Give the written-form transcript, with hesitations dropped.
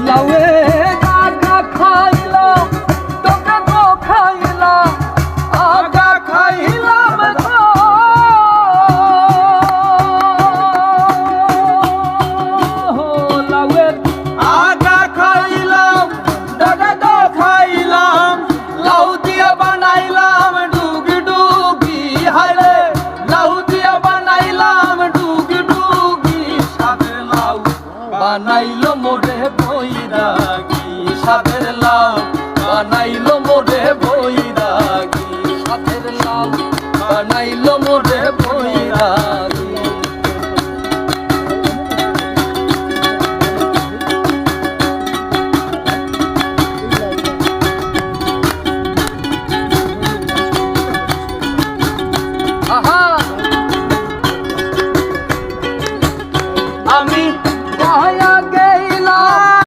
লাউয়ে আগা খাইলাম তোকে তো খাইলাম আগা খাইলাম লাউয়ে আগা খাইলাম তোকে তো খাইলাম লাউ দিয়া বানাইলাম ডুগি ডুগি হায়রে লাউ দিয়া বানাইলাম ডুগি ডুগি সাদে লাউ বানাইলো মোরে বৈরাগী সাদে